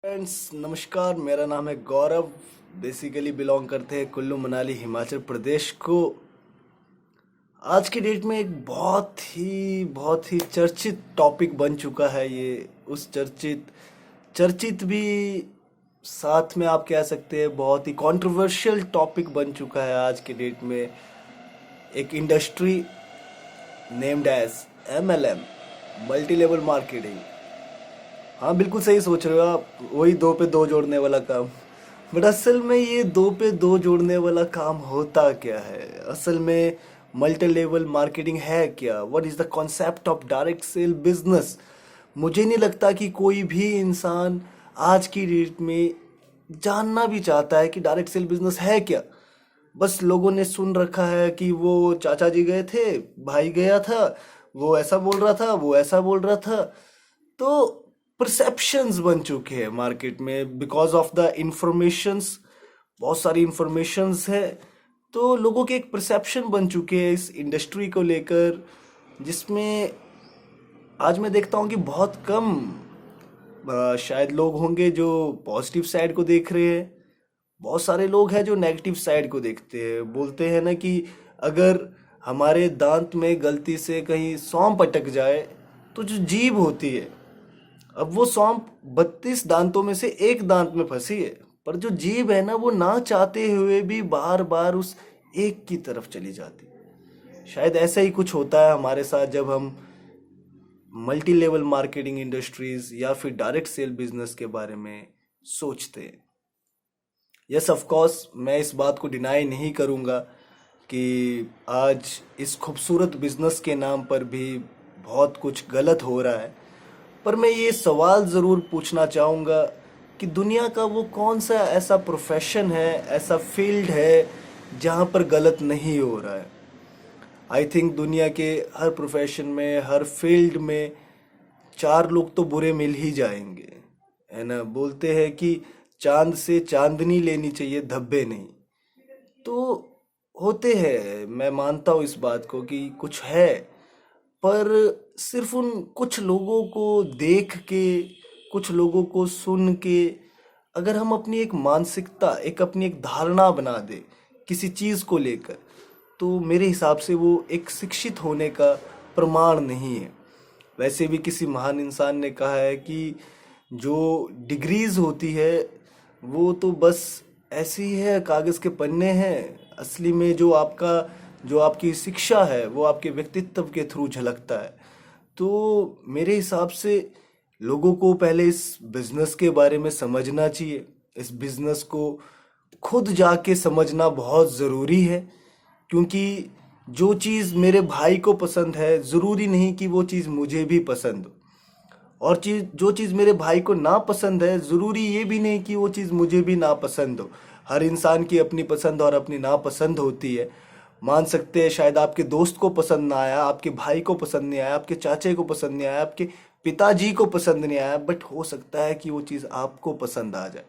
Friends नमस्कार। मेरा नाम है गौरव। बेसिकली बिलोंग करते हैं कुल्लू मनाली हिमाचल प्रदेश को। आज की डेट में एक बहुत ही चर्चित टॉपिक बन चुका है ये। उस चर्चित चर्चित भी साथ में आप कह सकते हैं बहुत ही कंट्रोवर्शियल टॉपिक बन चुका है आज की डेट में। एक industry named as MLM, multi level marketing. हाँ बिल्कुल सही सोच रहे हो आप, वही दो पे दो जोड़ने वाला काम। बट असल में ये दो पे दो जोड़ने वाला काम होता क्या है? असल में मल्टी लेवल मार्केटिंग है क्या? What is the concept of direct sale business? मुझे नहीं लगता कि कोई भी इंसान आज की डेट में जानना भी चाहता है कि डायरेक्ट सेल बिजनेस है क्या। बस लोगों ने सुन रखा है कि वो चाचा जी गए थे, भाई गया था, वो ऐसा बोल रहा था, वो ऐसा बोल रहा था। तो परसेप्शंस बन चुके हैं मार्केट में बिकॉज ऑफ द इंफॉर्मेशंस। बहुत सारी इंफॉर्मेशंस है, तो लोगों के एक परसेप्शन बन चुके हैं इस इंडस्ट्री को लेकर, जिसमें आज मैं देखता हूँ कि बहुत कम शायद लोग होंगे जो पॉजिटिव साइड को देख रहे हैं। बहुत सारे लोग हैं जो नेगेटिव साइड को देखते हैं। बोलते हैं ना कि अगर हमारे दांत में गलती से कहीं सौंफ अटक जाए तो जो जीभ होती है, अब वो सौंफ 32 दांतों में से एक दांत में फंसी है, पर जो जीभ है ना वो ना चाहते हुए भी बार बार उस एक की तरफ चली जाती है। शायद ऐसा ही कुछ होता है हमारे साथ जब हम मल्टी लेवल मार्केटिंग इंडस्ट्रीज या फिर डायरेक्ट सेल बिजनेस के बारे में सोचते हैं। यस ऑफ कोर्स, मैं इस बात को डिनाई नहीं करूंगा कि आज इस खूबसूरत बिजनेस के नाम पर भी बहुत कुछ गलत हो रहा है। पर मैं ये सवाल ज़रूर पूछना चाहूँगा कि दुनिया का वो कौन सा ऐसा प्रोफेशन है, ऐसा फील्ड है जहाँ पर गलत नहीं हो रहा है। आई थिंक दुनिया के हर प्रोफेशन में, हर फील्ड में चार लोग तो बुरे मिल ही जाएंगे, है ना। बोलते हैं कि चांद से चांदनी लेनी चाहिए, धब्बे नहीं। तो होते हैं, मैं मानता हूँ इस बात को कि कुछ है, पर सिर्फ उन कुछ लोगों को देख के, कुछ लोगों को सुन के अगर हम अपनी एक मानसिकता, एक अपनी एक धारणा बना दे किसी चीज़ को लेकर, तो मेरे हिसाब से वो एक शिक्षित होने का प्रमाण नहीं है। वैसे भी किसी महान इंसान ने कहा है कि जो डिग्रीज होती है वो तो बस ऐसी ही है, कागज़ के पन्ने हैं। असली में जो आपकी शिक्षा है वो आपके व्यक्तित्व के थ्रू झलकता है। तो मेरे हिसाब से लोगों को पहले इस बिजनेस के बारे में समझना चाहिए। इस बिजनेस को खुद जाके समझना बहुत ज़रूरी है, क्योंकि जो चीज़ मेरे भाई को पसंद है ज़रूरी नहीं कि वो चीज़ मुझे भी पसंद हो, और जो चीज़ मेरे भाई को ना पसंद है ज़रूरी ये भी नहीं कि वो चीज़ मुझे भी ना पसंद हो। हर इंसान की अपनी पसंद और अपनी नापसंद होती है। मान सकते हैं शायद आपके दोस्त को पसंद ना आया, आपके भाई को पसंद नहीं आया, आपके चाचे को पसंद नहीं आया, आपके पिताजी को पसंद नहीं आया, बट हो सकता है कि वो चीज़ आपको पसंद आ जाए।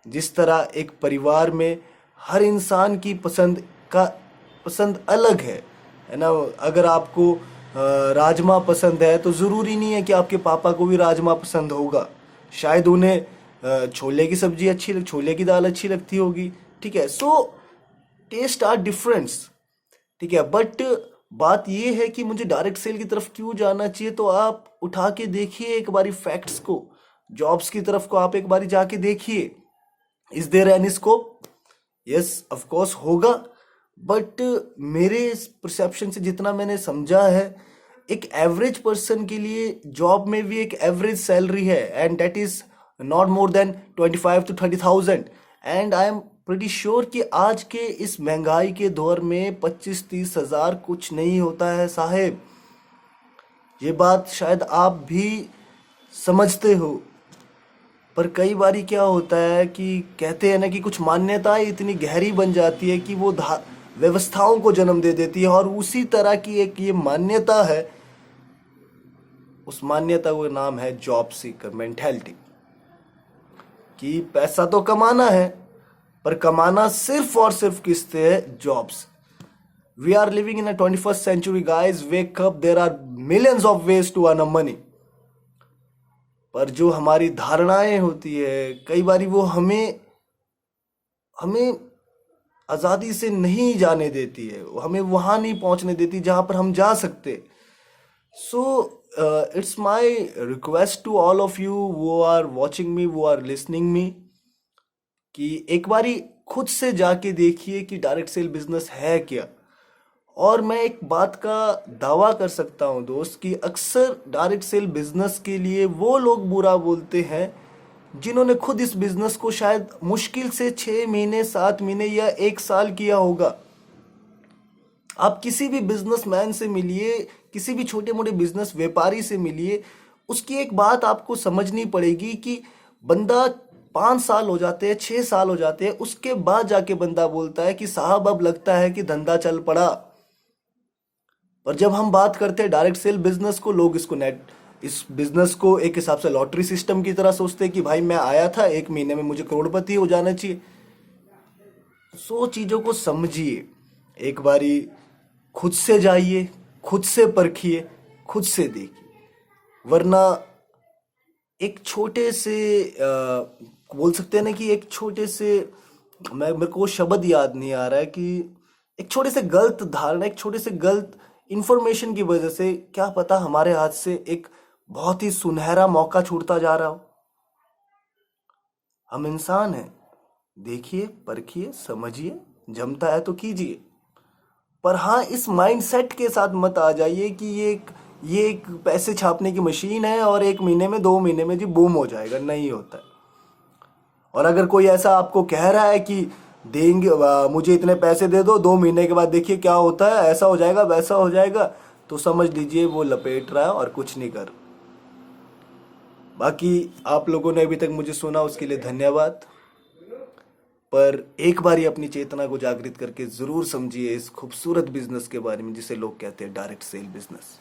जिस तरह एक परिवार में हर इंसान की पसंद अलग है ना। अगर आपको राजमा पसंद है तो ज़रूरी नहीं है कि आपके पापा को भी राजमा पसंद होगा। शायद उन्हें छोले की सब्जी छोले की दाल अच्छी लगती होगी। ठीक है, सो टेस्ट आर डिफरेंस। ठीक है, बट बात ये है कि मुझे डायरेक्ट सेल की तरफ क्यों जाना चाहिए, तो आप उठा के देखिए एक बारी फैक्ट्स को, जॉब्स की तरफ को आप एक बारी जाके देखिए। Is there any scope? Yes of course होगा, बट मेरे परसेप्शन से जितना मैंने समझा है, एक एवरेज पर्सन के लिए जॉब में भी एक एवरेज सैलरी है, and that is not more than 25 to 30,000। And I am pretty sure कि आज के इस महंगाई के दौर में 25-30 हज़ार कुछ नहीं होता है साहेब। ये बात शायद आप भी समझते हो। पर कई बारी क्या होता है कि कहते हैं ना कि कुछ मान्यताएं इतनी गहरी बन जाती है कि वो व्यवस्थाओं को जन्म दे देती है, और उसी तरह की एक ये मान्यता है, उस मान्यता का नाम है जॉब सीकर मेंटेलिटी। कि पैसा तो कमाना है, पर कमाना सिर्फ और सिर्फ किससे है? Jobs. We are living in a 21st century, guys. Wake up, there are millions of ways to earn money. पर जो हमारी धारणाएं होती है कई बारी वो हमें हमें आज़ादी से नहीं जाने देती है, वो हमें वहाँ नहीं पहुँचने देती जहाँ पर हम जा सकते। So it's my request to all of you who are watching me, who are listening me, कि एक बारी खुद से जाके देखिए कि डायरेक्ट सेल बिजनेस है क्या। और मैं एक बात का दावा कर सकता हूँ दोस्त, कि अक्सर डायरेक्ट सेल बिजनेस के लिए वो लोग बुरा बोलते हैं जिन्होंने खुद इस बिजनेस को शायद मुश्किल से 6 महीने 7 महीने या 1 साल किया होगा। आप किसी भी बिजनेसमैन से मिलिए, किसी भी छोटे मोटे बिजनेस व्यापारी से मिलिए, उसकी एक बात आपको समझनी पड़ेगी कि बंदा 5 साल हो जाते हैं, 6 साल हो जाते हैं, उसके बाद जाके बंदा बोलता है कि साहब अब लगता है कि धंधा चल पड़ा। पर जब हम बात करते हैं डायरेक्ट सेल बिजनेस को, लोग इस बिजनेस को एक हिसाब से लॉटरी सिस्टम की तरह सोचते हैं कि भाई मैं आया था 1 महीने में मुझे करोड़पति हो जाना चाहिए। सो चीजों को समझिए, एक बारी खुद से जाइए, खुद से परखिए, खुद से देखिए। वरना एक छोटे से बोल सकते हैं ना कि एक छोटे से, मेरे को वो शब्द याद नहीं आ रहा है, कि एक छोटे से गलत धारणा, एक छोटे से गलत इंफॉर्मेशन की वजह से क्या पता हमारे हाथ से एक बहुत ही सुनहरा मौका छूटता जा रहा हो। हम इंसान हैं, देखिए, परखिए, समझिए, जमता है तो कीजिए। पर हाँ, इस माइंडसेट के साथ मत आ जाइए कि ये एक पैसे छापने की मशीन है और 1 महीने में 2 महीने में जी बूम हो जाएगा। नहीं होता है। और अगर कोई ऐसा आपको कह रहा है कि देंगे, मुझे इतने पैसे दे दो, 2 महीने के बाद देखिए क्या होता है, ऐसा हो जाएगा वैसा हो जाएगा, तो समझ लीजिए वो लपेट रहा है और कुछ नहीं कर। बाकी आप लोगों ने अभी तक मुझे सुना, उसके लिए धन्यवाद। पर एक बार ही अपनी चेतना को जागृत करके जरूर समझिए इस खूबसूरत बिजनेस के बारे में जिसे लोग कहते हैं डायरेक्ट सेल बिजनेस।